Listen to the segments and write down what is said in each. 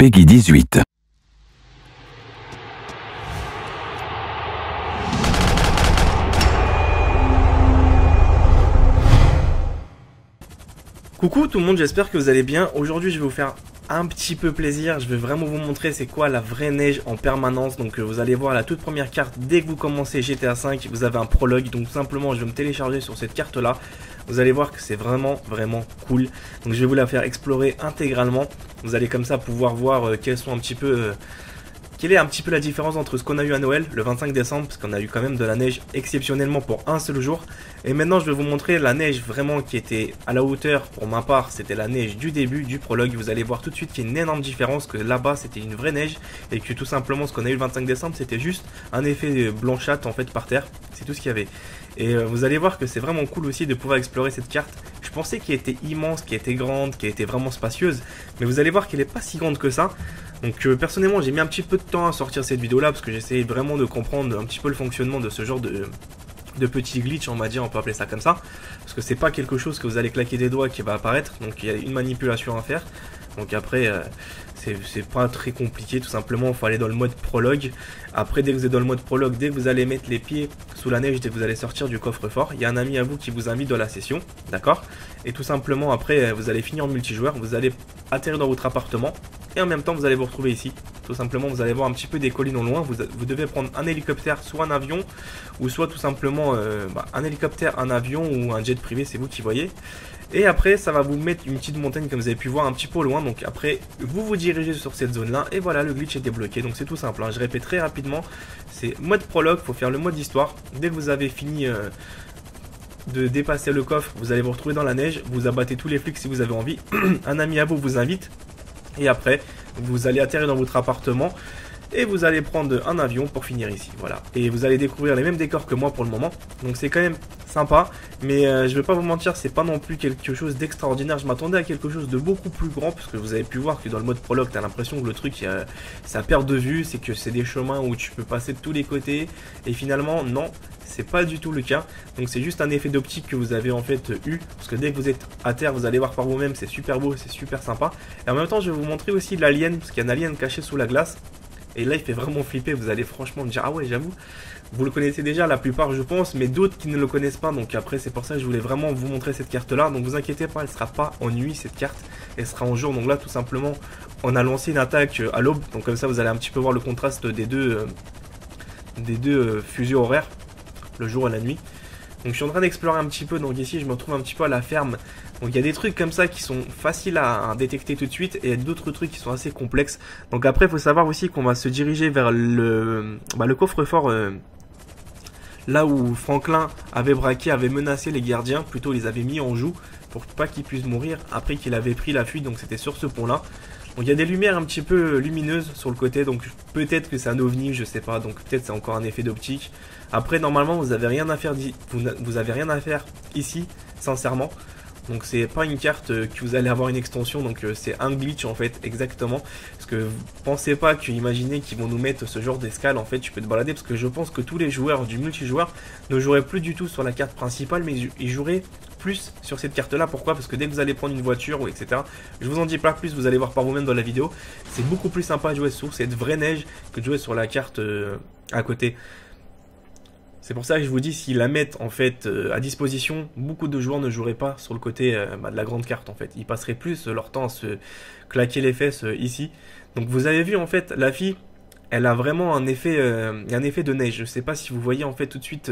Peggy 18. Coucou tout le monde, j'espère que vous allez bien. Aujourd'hui je vais vous faire un petit peu plaisir. Je vais vraiment vous montrer c'est quoi la vraie neige en permanence. Donc vous allez voir la toute première carte dès que vous commencez GTA 5. Vous avez un prologue, donc tout simplement je vais me télécharger sur cette carte là. Vous allez voir que c'est vraiment cool. Donc je vais vous la faire explorer intégralement. Vous allez comme ça pouvoir voir quels sont un petit peu... Quelle est un petit peu la différence entre ce qu'on a eu à Noël, le 25 décembre, parce qu'on a eu quand même de la neige exceptionnellement pour un seul jour. Et maintenant, je vais vous montrer la neige vraiment qui était à la hauteur, pour ma part, c'était la neige du début du prologue. Vous allez voir tout de suite qu'il y a une énorme différence, que là-bas, c'était une vraie neige, et que tout simplement, ce qu'on a eu le 25 décembre, c'était juste un effet blanchâtre, en fait, par terre. C'est tout ce qu'il y avait. Et vous allez voir que c'est vraiment cool aussi de pouvoir explorer cette carte. Je pensais qu'elle était immense, qu'elle était grande, qu'elle était vraiment spacieuse, mais vous allez voir qu'elle n'est pas si grande que ça. Donc personnellement j'ai mis un petit peu de temps à sortir cette vidéo là parce que j'essayais vraiment de comprendre un petit peu le fonctionnement de ce genre de petits glitch, on va dire, on peut appeler ça comme ça. Parce que c'est pas quelque chose que vous allez claquer des doigts qui va apparaître, donc il y a une manipulation à faire. Donc après c'est pas très compliqué, tout simplement il faut aller dans le mode prologue. Après dès que vous êtes dans le mode prologue, dès que vous allez mettre les pieds sous la neige, dès que vous allez sortir du coffre-fort, il y a un ami à vous qui vous invite dans la session, d'accord? Et tout simplement après vous allez finir en multijoueur, vous allez atterrir dans votre appartement et en même temps vous allez vous retrouver ici. Tout simplement vous allez voir un petit peu des collines au loin, vous devez prendre un hélicoptère, soit un avion, ou soit tout simplement un hélicoptère, un avion ou un jet privé, c'est vous qui voyez. Et après ça va vous mettre une petite montagne comme vous avez pu voir un petit peu au loin. Donc après vous vous dirigez sur cette zone là et voilà, le glitch est débloqué. Donc c'est tout simple, hein. Je répète très rapidement, c'est mode prologue, faut faire le mode histoire. Dès que vous avez fini de dépasser le coffre, vous allez vous retrouver dans la neige, vous abattez tous les flics si vous avez envie. Un ami à vous vous invite et après vous allez atterrir dans votre appartement et vous allez prendre un avion pour finir ici, voilà. Et vous allez découvrir les mêmes décors que moi pour le moment. Donc c'est quand même sympa, mais je vais pas vous mentir, c'est pas non plus quelque chose d'extraordinaire. Je m'attendais à quelque chose de beaucoup plus grand, parce que vous avez pu voir que dans le mode prologue, t'as l'impression que le truc, ça perd de vue, c'est que c'est des chemins où tu peux passer de tous les côtés, et finalement, non, c'est pas du tout le cas. Donc c'est juste un effet d'optique que vous avez en fait eu, parce que dès que vous êtes à terre, vous allez voir par vous-même, c'est super beau, c'est super sympa. Et en même temps, je vais vous montrer aussi l'alien, parce qu'il y a un alien caché sous la glace. Et là il fait vraiment flipper, vous allez franchement me dire ah ouais, j'avoue, vous le connaissez déjà la plupart je pense, mais d'autres qui ne le connaissent pas. Donc après c'est pour ça que je voulais vraiment vous montrer cette carte là. Donc vous inquiétez pas, elle sera pas en nuit cette carte, elle sera en jour. Donc là tout simplement on a lancé une attaque à l'aube, donc comme ça vous allez un petit peu voir le contraste des deux fuseaux horaires, le jour et la nuit. Donc je suis en train d'explorer un petit peu, donc ici je me retrouve un petit peu à la ferme. Donc il y a des trucs comme ça qui sont faciles à détecter tout de suite, et d'autres trucs qui sont assez complexes. Donc après il faut savoir aussi qu'on va se diriger vers le coffre-fort, là où Franklin avait braqué, avait menacé les gardiens, plutôt les avait mis en joue pour pas qu'ils puissent mourir après qu'il avait pris la fuite. Donc c'était sur ce pont là. Donc il y a des lumières un petit peu lumineuses sur le côté, donc peut-être que c'est un ovni, je sais pas, donc peut-être c'est encore un effet d'optique. Après normalement vous avez rien à faire vous avez rien à faire ici, sincèrement. Donc c'est pas une carte que vous allez avoir une extension, donc c'est un glitch en fait, exactement. Parce que vous pensez pas que, imaginez qu'ils vont nous mettre ce genre d'escale, en fait tu peux te balader, parce que je pense que tous les joueurs du multijoueur ne joueraient plus du tout sur la carte principale, mais ils joueraient plus sur cette carte là. Pourquoi? Parce que dès que vous allez prendre une voiture ou etc, je vous en dis pas plus, vous allez voir par vous-même dans la vidéo, c'est beaucoup plus sympa de jouer sur cette vraie neige que de jouer sur la carte à côté. C'est pour ça que je vous dis, s'ils la mettent en fait à disposition, beaucoup de joueurs ne joueraient pas sur le côté de la grande carte en fait. Ils passeraient plus leur temps à se claquer les fesses ici. Donc vous avez vu en fait, la fille, elle a vraiment un effet de neige. Je sais pas si vous voyez en fait tout de suite,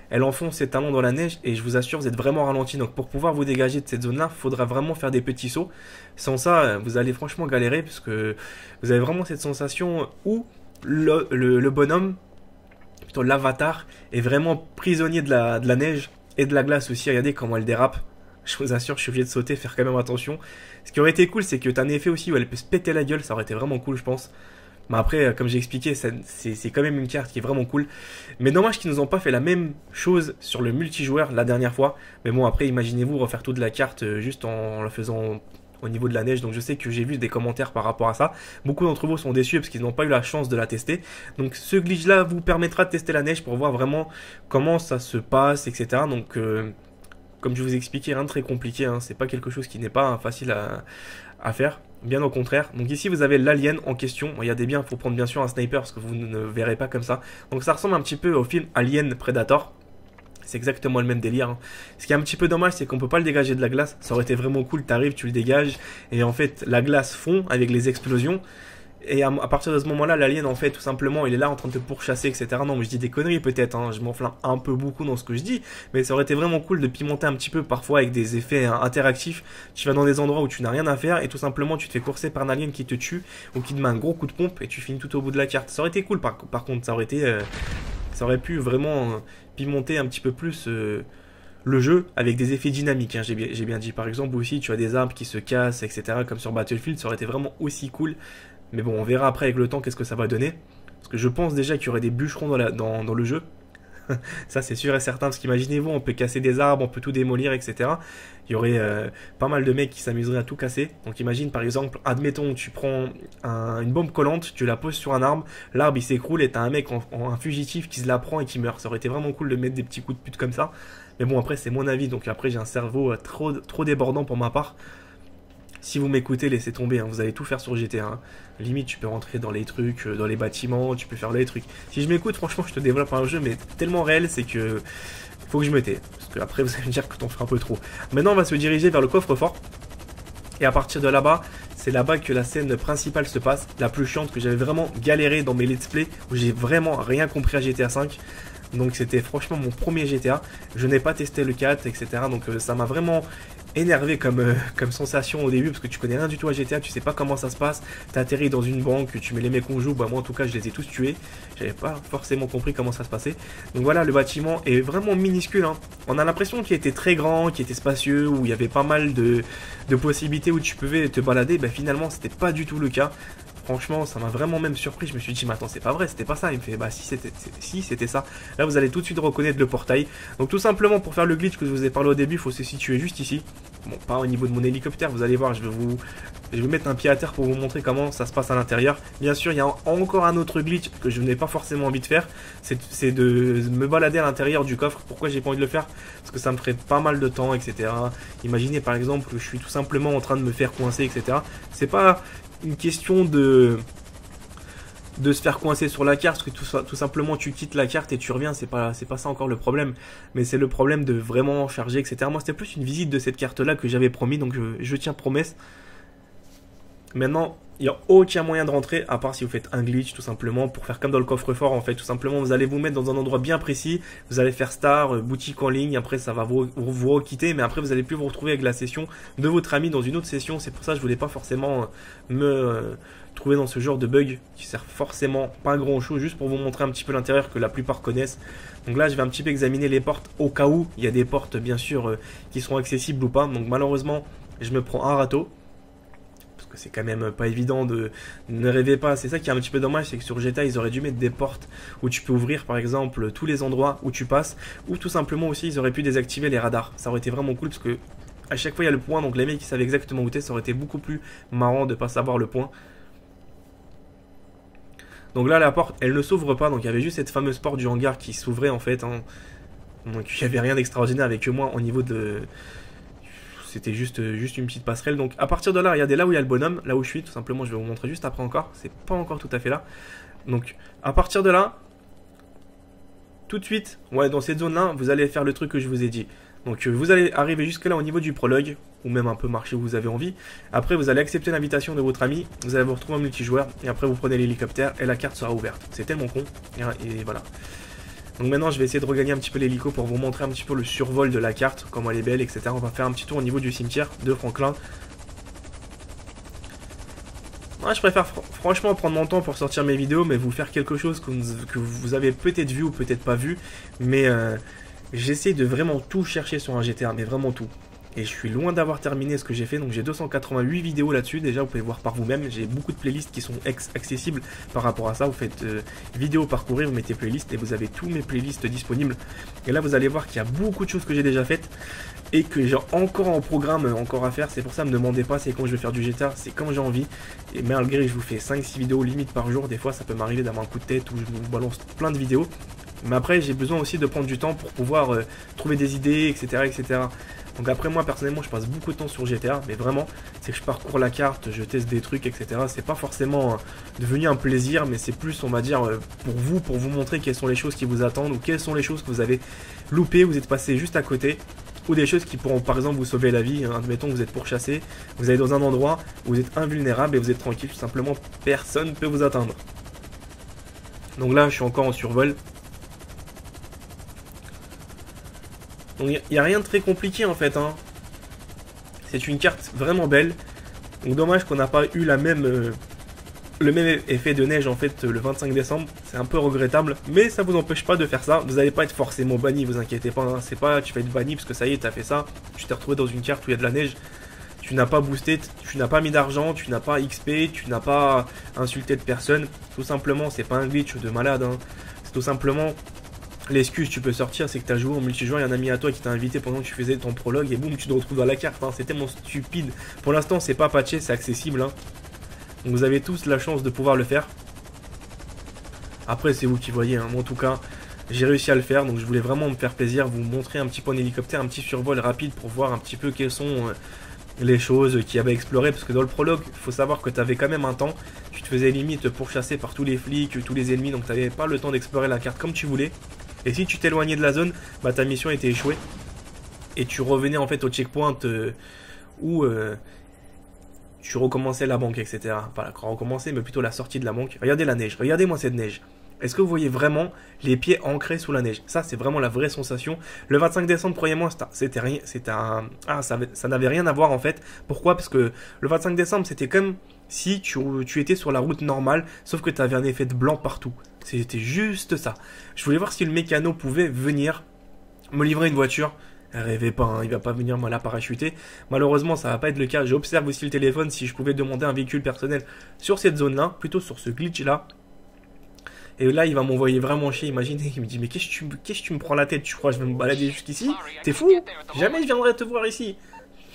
elle enfonce ses talons dans la neige et je vous assure, vous êtes vraiment ralenti. Donc pour pouvoir vous dégager de cette zone là, il faudra vraiment faire des petits sauts. Sans ça, vous allez franchement galérer, parce que vous avez vraiment cette sensation où le bonhomme, plutôt l'avatar, est vraiment prisonnier de la neige et de la glace aussi. Regardez comment elle dérape. Je vous assure, je suis obligé de sauter, faire quand même attention. Ce qui aurait été cool, c'est que tu as un effet aussi où elle peut se péter la gueule, ça aurait été vraiment cool je pense. Mais après, comme j'ai expliqué, c'est quand même une carte qui est vraiment cool. Mais dommage qu'ils nous ont pas fait la même chose sur le multijoueur la dernière fois. Mais bon, après imaginez-vous refaire toute la carte juste en la faisant au niveau de la neige. Donc je sais que j'ai vu des commentaires par rapport à ça. Beaucoup d'entre vous sont déçus parce qu'ils n'ont pas eu la chance de la tester. Donc ce glitch là vous permettra de tester la neige pour voir vraiment comment ça se passe, etc. Donc comme je vous ai expliqué, rien de très compliqué, hein. C'est pas quelque chose qui n'est pas facile à faire, bien au contraire. Donc ici vous avez l'alien en question, regardez bien, il faut prendre bien sûr un sniper parce que vous ne verrez pas comme ça. Donc ça ressemble un petit peu au film Alien Predator. C'est exactement le même délire, hein. Ce qui est un petit peu dommage, c'est qu'on peut pas le dégager de la glace. Ça aurait été vraiment cool, t'arrives, tu le dégages, et en fait la glace fond avec les explosions. Et à partir de ce moment-là, l'alien, en fait, tout simplement, il est là en train de te pourchasser, etc. Non, mais je dis des conneries peut-être, hein. Je m'enflamme un peu beaucoup dans ce que je dis, mais ça aurait été vraiment cool de pimenter un petit peu, parfois avec des effets interactifs. Tu vas dans des endroits où tu n'as rien à faire, et tout simplement, tu te fais courser par un alien qui te tue, ou qui te met un gros coup de pompe, et tu finis tout au bout de la carte. Ça aurait été cool, par contre, ça aurait pu vraiment pimenter un petit peu plus le jeu avec des effets dynamiques, hein, j'ai bien dit. Par exemple, aussi, tu as des arbres qui se cassent, etc. Comme sur Battlefield, ça aurait été vraiment aussi cool. Mais bon, on verra après avec le temps qu'est-ce que ça va donner. Parce que je pense déjà qu'il y aurait des bûcherons dans le jeu. Ça, c'est sûr et certain. Parce qu'imaginez-vous, on peut casser des arbres, on peut tout démolir, etc. Il y aurait pas mal de mecs qui s'amuseraient à tout casser. Donc imagine par exemple, admettons, tu prends une bombe collante, tu la poses sur un arbre, l'arbre il s'écroule et t'as un mec, un fugitif qui se la prend et qui meurt. Ça aurait été vraiment cool de mettre des petits coups de pute comme ça. Mais bon, après, c'est mon avis. Donc après, j'ai un cerveau trop débordant pour ma part. Si vous m'écoutez, laissez tomber, hein, vous allez tout faire sur GTA. Hein. Limite, tu peux rentrer dans les trucs, dans les bâtiments, tu peux faire les trucs. Si je m'écoute, franchement, je te développe un jeu, mais tellement réel, c'est que faut que je me tais. Parce que après, vous allez me dire que t'en fais un peu trop. Maintenant, on va se diriger vers le coffre-fort. Et à partir de là-bas, c'est là-bas que la scène principale se passe, la plus chiante, que j'avais vraiment galéré dans mes let's play, où j'ai vraiment rien compris à GTA 5. Donc c'était franchement mon premier GTA. Je n'ai pas testé le 4, etc. Donc ça m'a vraiment énervé comme sensation au début, parce que tu connais rien du tout à GTA, tu sais pas comment ça se passe. T'atterris dans une banque, tu mets les mecs qu'on joue, bah moi en tout cas je les ai tous tués. J'avais pas forcément compris comment ça se passait. Donc voilà, le bâtiment est vraiment minuscule, hein. On a l'impression qu'il était très grand, qu'il était spacieux, où il y avait pas mal de possibilités où tu pouvais te balader. Bah finalement c'était pas du tout le cas. Franchement, ça m'a vraiment même surpris. Je me suis dit, mais attends, c'est pas vrai, c'était pas ça. Il me fait, bah si, c'était ça. Là, vous allez tout de suite reconnaître le portail. Donc, tout simplement, pour faire le glitch que je vous ai parlé au début, il faut se situer juste ici. Bon, pas au niveau de mon hélicoptère, vous allez voir, je vais mettre un pied à terre pour vous montrer comment ça se passe à l'intérieur. Bien sûr, il y a encore un autre glitch que je n'ai pas forcément envie de faire. C'est de me balader à l'intérieur du coffre. Pourquoi j'ai pas envie de le faire? Parce que ça me ferait pas mal de temps, etc. Imaginez, par exemple, que je suis tout simplement en train de me faire coincer, etc. C'est pas une question de se faire coincer sur la carte, parce que tout simplement tu quittes la carte et tu reviens, c'est pas ça encore le problème, mais c'est le problème de vraiment charger, etc. Moi c'était plus une visite de cette carte là que j'avais promis, donc je tiens promesse. Maintenant, il n'y a aucun moyen de rentrer, à part si vous faites un glitch, tout simplement, pour faire comme dans le coffre-fort, en fait. Tout simplement, vous allez vous mettre dans un endroit bien précis, vous allez faire star, boutique en ligne, après ça va vous requitter, mais après vous allez plus vous retrouver avec la session de votre ami dans une autre session. C'est pour ça que je voulais pas forcément me trouver dans ce genre de bug qui sert forcément pas grand chose, juste pour vous montrer un petit peu l'intérieur que la plupart connaissent. Donc là, je vais un petit peu examiner les portes au cas où il y a des portes, bien sûr, qui seront accessibles ou pas. Donc malheureusement, je me prends un râteau. Que c'est quand même pas évident ne rêver pas. C'est ça qui est un petit peu dommage, c'est que sur GTA ils auraient dû mettre des portes où tu peux ouvrir par exemple tous les endroits où tu passes, ou tout simplement aussi ils auraient pu désactiver les radars. Ça aurait été vraiment cool parce que à chaque fois il y a le point, donc les mecs qui savaient exactement où t'es, ça aurait été beaucoup plus marrant de pas savoir le point. Donc là la porte elle ne s'ouvre pas, donc il y avait juste cette fameuse porte du hangar qui s'ouvrait en fait, hein. Donc il n'y avait rien d'extraordinaire avec moi au niveau de... C'était juste une petite passerelle. Donc à partir de là, regardez là où il y a le bonhomme, là où je suis, tout simplement, je vais vous montrer juste après encore. C'est pas encore tout à fait là. Donc à partir de là, tout de suite, ouais, dans cette zone-là, vous allez faire le truc que je vous ai dit. Donc vous allez arriver jusque là au niveau du prologue, ou même un peu marcher où vous avez envie. Après vous allez accepter l'invitation de votre ami, vous allez vous retrouver en multijoueur, et après vous prenez l'hélicoptère et la carte sera ouverte. C'est tellement con, et voilà. Donc maintenant je vais essayer de regagner un petit peu l'hélico pour vous montrer un petit peu le survol de la carte, comment elle est belle, etc. On va faire un petit tour au niveau du cimetière de Franklin. Ouais, je préfère franchement prendre mon temps pour sortir mes vidéos, mais vous faire quelque chose que vous avez peut-être vu ou peut-être pas vu. Mais j'essaie de vraiment tout chercher sur un GTA, mais vraiment tout. Et je suis loin d'avoir terminé ce que j'ai fait, donc j'ai 288 vidéos là-dessus, déjà vous pouvez voir par vous-même, j'ai beaucoup de playlists qui sont accessibles par rapport à ça, vous faites vidéo parcourir, vous mettez playlist et vous avez tous mes playlists disponibles. Et là vous allez voir qu'il y a beaucoup de choses que j'ai déjà faites et que j'ai encore en programme, encore à faire, c'est pour ça ne me demandez pas c'est quand je vais faire du GTA, c'est quand j'ai envie. Et malgré que je vous fais 5-6 vidéos limite par jour, des fois ça peut m'arriver d'avoir un coup de tête où je vous balance plein de vidéos. Mais après, j'ai besoin aussi de prendre du temps pour pouvoir trouver des idées, etc., etc. Donc après, moi, personnellement, je passe beaucoup de temps sur GTA, mais vraiment, c'est que je parcours la carte, je teste des trucs, etc. C'est pas forcément devenu un plaisir, mais c'est plus, on va dire, pour vous montrer quelles sont les choses qui vous attendent, ou quelles sont les choses que vous avez loupées, vous êtes passé juste à côté, ou des choses qui pourront, par exemple, vous sauver la vie. Admettons que vous êtes pourchassé, vous allez dans un endroit où vous êtes invulnérable et vous êtes tranquille, tout simplement, personne ne peut vous atteindre. Donc là, je suis encore en survol. Donc il n'y a rien de très compliqué en fait, hein. C'est une carte vraiment belle. Donc dommage qu'on n'a pas eu le même effet de neige en fait le 25 décembre. C'est un peu regrettable, mais ça vous empêche pas de faire ça. Vous n'allez pas être forcément banni, vous inquiétez pas, hein. C'est pas tu vas être banni parce que ça y est, t'as fait ça. Tu t'es retrouvé dans une carte où il y a de la neige. Tu n'as pas boosté, tu n'as pas mis d'argent, tu n'as pas XP, tu n'as pas insulté de personne. Tout simplement, c'est pas un glitch de malade, hein. C'est tout simplement... L'excuse tu peux sortir, c'est que tu as joué en multijoueur, il y a un ami à toi qui t'a invité pendant que tu faisais ton prologue et boum, tu te retrouves dans la carte, hein. C'est tellement stupide. Pour l'instant, c'est pas patché, c'est accessible, hein. Donc vous avez tous la chance de pouvoir le faire. Après, c'est vous qui voyez, hein. Moi, en tout cas, j'ai réussi à le faire, donc je voulais vraiment me faire plaisir, vous montrer un petit peu en hélicoptère, un petit survol rapide pour voir un petit peu quelles sont les choses qu'il y avait à explorer, parce que dans le prologue, il faut savoir que tu avais quand même un temps, tu te faisais limite pourchasser par tous les flics, tous les ennemis, donc tu n'avais pas le temps d'explorer la carte comme tu voulais. Et si tu t'éloignais de la zone, bah ta mission était échouée. Et tu revenais en fait au checkpoint où tu recommençais la banque, etc. Enfin, recommencer, mais plutôt la sortie de la banque. Regardez la neige, regardez-moi cette neige. Est-ce que vous voyez vraiment les pieds ancrés sous la neige? Ça, c'est vraiment la vraie sensation. Le 25 décembre, croyez-moi, c'était rien, ça n'avait rien à voir en fait. Pourquoi? Parce que le 25 décembre, c'était comme si tu étais sur la route normale, sauf que tu avais un effet de blanc partout. C'était juste ça. Je voulais voir si le mécano pouvait venir me livrer une voiture. Rêvez pas, hein, il va pas venir me la parachuter. Malheureusement, ça va pas être le cas. J'observe aussi le téléphone si je pouvais demander un véhicule personnel sur cette zone-là, plutôt sur ce glitch-là. Et là, il va m'envoyer vraiment chier. Imaginez, il me dit, mais qu'est-ce que tu me prends la tête? Tu crois que je vais me balader jusqu'ici? T'es fou? Jamais je viendrai te voir ici.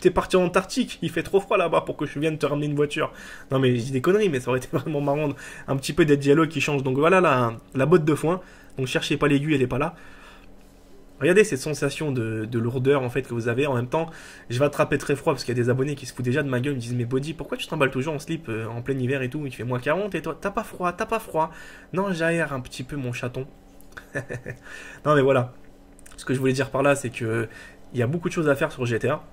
T'es parti en Antarctique, il fait trop froid là-bas pour que je vienne te ramener une voiture. Non mais je dis des conneries, mais ça aurait été vraiment marrant. Un petit peu des dialogues qui changent. Donc voilà la botte de foin. Donc cherchez pas l'aiguille, elle est pas là. Regardez cette sensation de lourdeur en fait que vous avez. En même temps, je vais attraper très froid parce qu'il y a des abonnés qui se foutent déjà de ma gueule. Ils me disent, mais Body, pourquoi tu t'emballes toujours en slip en plein hiver et tout? Il fait moins 40 et toi, t'as pas froid, t'as pas froid. Non, j'aère un petit peu mon chaton. Non mais voilà. Ce que je voulais dire par là, c'est que il y a beaucoup de choses à faire sur GTA.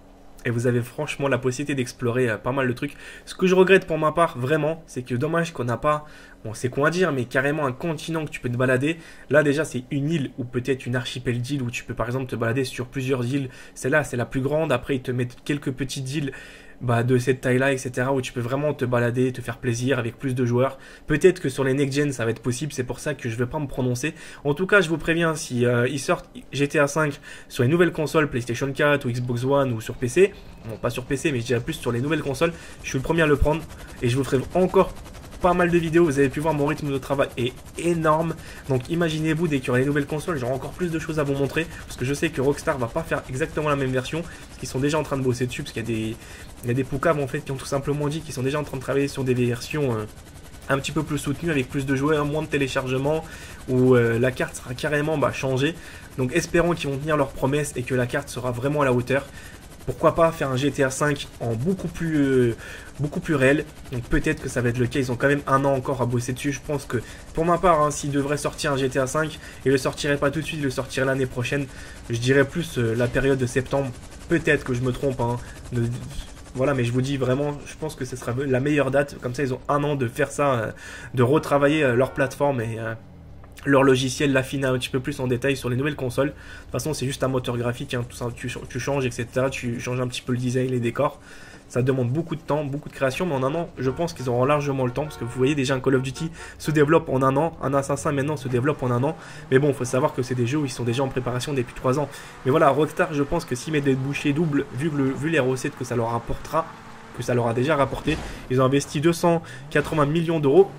Et vous avez franchement la possibilité d'explorer pas mal de trucs. Ce que je regrette pour ma part, vraiment, c'est que dommage qu'on n'a pas, bon c'est con à dire, mais carrément un continent que tu peux te balader. Là déjà c'est une île ou peut-être une archipel d'îles où tu peux par exemple te balader sur plusieurs îles. Celle-là c'est la plus grande, après ils te mettent quelques petites îles de cette taille-là, etc. où tu peux vraiment te balader, te faire plaisir avec plus de joueurs. Peut-être que sur les next-gen ça va être possible, c'est pour ça que je ne vais pas me prononcer. En tout cas, je vous préviens, si ils sortent GTA 5 sur les nouvelles consoles, PlayStation 4 ou Xbox One ou sur PC, bon pas sur PC mais je dirais plus sur les nouvelles consoles, je suis le premier à le prendre et je vous ferai encore pas mal de vidéos. Vous avez pu voir mon rythme de travail est énorme, donc imaginez-vous dès qu'il y aura les nouvelles consoles, j'aurai encore plus de choses à vous montrer, parce que je sais que Rockstar va pas faire exactement la même version, parce qu'ils sont déjà en train de bosser dessus, parce qu'il y a des poucaves en fait qui ont tout simplement dit qu'ils sont déjà en train de travailler sur des versions un petit peu plus soutenues, avec plus de joueurs, moins de téléchargement, où la carte sera carrément changée. Donc espérons qu'ils vont tenir leurs promesses et que la carte sera vraiment à la hauteur. Pourquoi pas faire un GTA 5 en beaucoup plus réel. Donc peut-être que ça va être le cas. Ils ont quand même un an encore à bosser dessus. Je pense que pour ma part, hein, s'ils devraient sortir un GTA 5, ils le sortiraient pas tout de suite, ils le sortiraient l'année prochaine. Je dirais plus la période de septembre. Peut-être que je me trompe, hein. Voilà, mais je vous dis vraiment, je pense que ce sera la meilleure date. Comme ça, ils ont un an de faire ça, de retravailler leur plateforme et leur logiciel, l'affiner un petit peu plus en détail sur les nouvelles consoles. De toute façon, c'est juste un moteur graphique, hein, tout ça, tu changes, etc. Tu changes un petit peu le design, les décors. Ça demande beaucoup de temps, beaucoup de création, mais en un an, je pense qu'ils auront largement le temps, parce que vous voyez déjà un Call of Duty se développe en un an, un Assassin maintenant se développe en un an, mais bon, il faut savoir que c'est des jeux où ils sont déjà en préparation depuis 3 ans. Mais voilà, Rockstar, je pense que s'ils mettent des bouchées doubles, vu les recettes que ça leur rapportera, que ça leur a déjà rapporté, ils ont investi 280 millions d'euros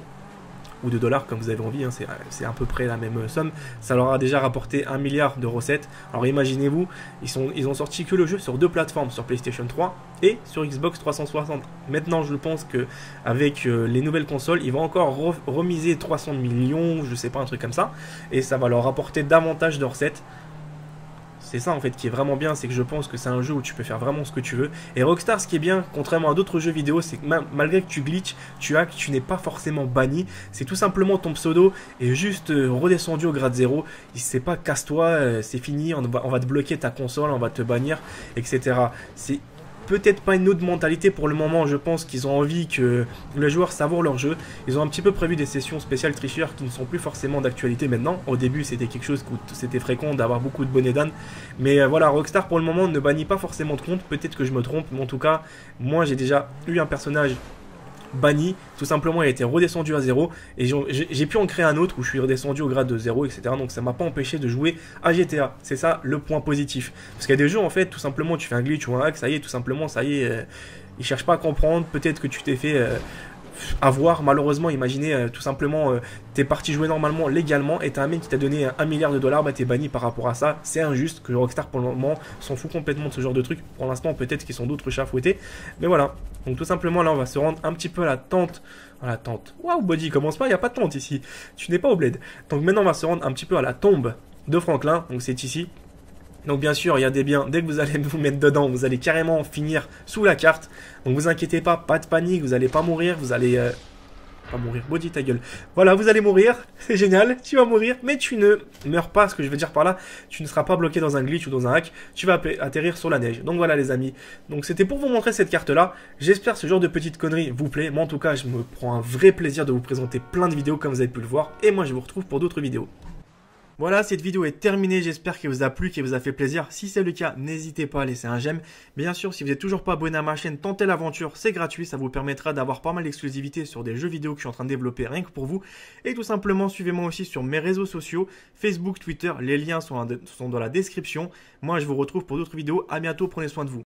ou de dollars comme vous avez envie, hein, c'est à peu près la même somme. Ça leur a déjà rapporté 1 milliard de recettes. Alors imaginez-vous, ils ont sorti que le jeu sur 2 plateformes, sur PlayStation 3 et sur Xbox 360. Maintenant je pense que avec les nouvelles consoles, ils vont encore remiser 300 millions, je sais pas, un truc comme ça, et ça va leur apporter davantage de recettes. C'est ça en fait qui est vraiment bien, c'est que je pense que c'est un jeu où tu peux faire vraiment ce que tu veux. Et Rockstar, ce qui est bien, contrairement à d'autres jeux vidéo, c'est que malgré que tu glitches, tu n'es pas forcément banni. C'est tout simplement ton pseudo est juste redescendu au grade 0. C'est pas casse-toi, c'est fini, on va te bloquer ta console, on va te bannir, etc. C'est peut-être pas une autre mentalité pour le moment. Je pense qu'ils ont envie que les joueurs savourent leur jeu. Ils ont un petit peu prévu des sessions spéciales tricheurs qui ne sont plus forcément d'actualité maintenant. Au début c'était quelque chose où c'était fréquent d'avoir beaucoup de bonnets d'âne, mais voilà, Rockstar pour le moment ne bannit pas forcément de compte. Peut-être que je me trompe, mais en tout cas moi j'ai déjà eu un personnage banni, tout simplement il a été redescendu à 0 et j'ai pu en créer un autre où je suis redescendu au grade de 0, etc. Donc ça m'a pas empêché de jouer à GTA. C'est ça le point positif, parce qu'il y a des jeux en fait tout simplement tu fais un glitch ou un hack, ça y est, tout simplement ça y est, ils cherchent pas à comprendre. Peut-être que tu t'es fait avoir malheureusement, imaginez tout simplement t'es parti jouer normalement légalement et t'as un mec qui t'a donné 1 milliard de dollars, bah t'es banni par rapport à ça. C'est injuste que Rockstar pour le moment s'en fout complètement de ce genre de trucs. Pour l'instant peut-être qu'ils sont d'autres chats fouettés, mais voilà. Donc tout simplement là on va se rendre un petit peu à la tente. Waouh Body, commence pas, il n'y a pas de tente ici, tu n'es pas au bled. Donc maintenant on va se rendre un petit peu à la tombe de Franklin, donc c'est ici. Donc bien sûr, il y a des biens, dès que vous allez vous mettre dedans, vous allez carrément finir sous la carte. Donc vous inquiétez pas, pas de panique, vous allez pas mourir, vous allez... pas mourir, Body ta gueule. Voilà, vous allez mourir, c'est génial, tu vas mourir, mais tu ne meurs pas, ce que je veux dire par là, tu ne seras pas bloqué dans un glitch ou dans un hack, tu vas atterrir sur la neige. Donc voilà les amis, donc c'était pour vous montrer cette carte-là. J'espère que ce genre de petites conneries vous plaît, mais en tout cas, je me prends un vrai plaisir de vous présenter plein de vidéos comme vous avez pu le voir, et moi je vous retrouve pour d'autres vidéos. Voilà, cette vidéo est terminée, j'espère qu'elle vous a plu, qu'elle vous a fait plaisir. Si c'est le cas, n'hésitez pas à laisser un j'aime. Bien sûr, si vous n'êtes toujours pas abonné à ma chaîne, tentez l'aventure, c'est gratuit, ça vous permettra d'avoir pas mal d'exclusivité sur des jeux vidéo que je suis en train de développer rien que pour vous. Et tout simplement, suivez-moi aussi sur mes réseaux sociaux, Facebook, Twitter, les liens sont dans la description. Moi, je vous retrouve pour d'autres vidéos, à bientôt, prenez soin de vous.